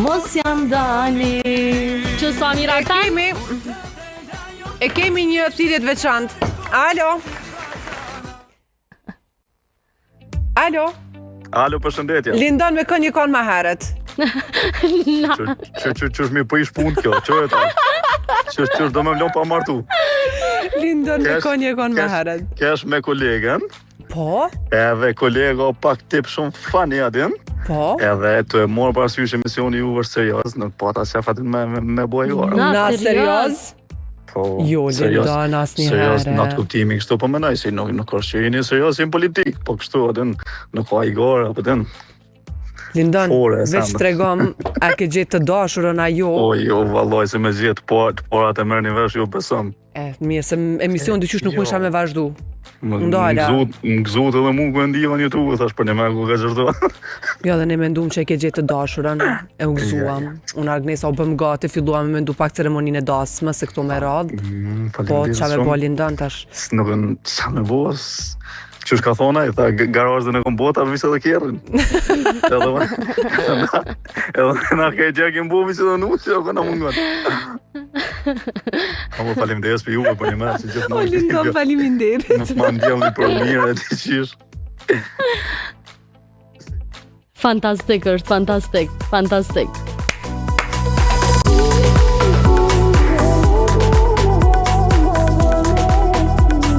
mos janë dali. Që sa mira ta? E kemi një thirrje të veçantë. Alo. Alo. Alo, përshëndetje. Lindon me kënë një konë ma herët. Që mi po ish punë kjo, që e ta? Që do me vlon pa martu. Lindon me kënë një konë ma herët. Kesh me kolegën. Po? Edhe kolega o pak tip shumë funny adin. Po? Edhe të e morë parasysh emisioni ju është serios, nuk po ta shef atin me bojë orë. Na serios? Po, Jo, Lindon asnjëherë. Serios, në atë kuptimi kështu po mendoj se nuk është që jeni serios në politik, po kështu adin nuk ka i gorë, apo adin. Lindon, veç tregom, a ke gjetë të dashurën a jo? O, jo, valloj, se me gjetë porat e mërë një vesh, jo besëm. Mirë, se emision dyqysh nuk isha me vazhdu. Ndala. Më gëzut edhe mu ku e ndiva një truve, thash për një me ku ka qërdo. Jo, dhe ne mendum që e ke gjetë të dashurën, e u gëzuam. Unë Agnesa u bëm gati, filluam me mendu pak ceremoninë e dasme, se këto me radhë. Po, qa me bo Lindon tash? Nuk në qa me bo, qësh ka thona, i tha garazën e kom bota, vise dhe kjerën. Edhe na ka e gjekin bo, vise dhe nuk, që këna mungon. Apo faleminderit për juve, për një me, që gjithë O, Lindon, faleminderit. Nuk ma ndjelni për mirë e ti qish. Fantastik është, fantastik.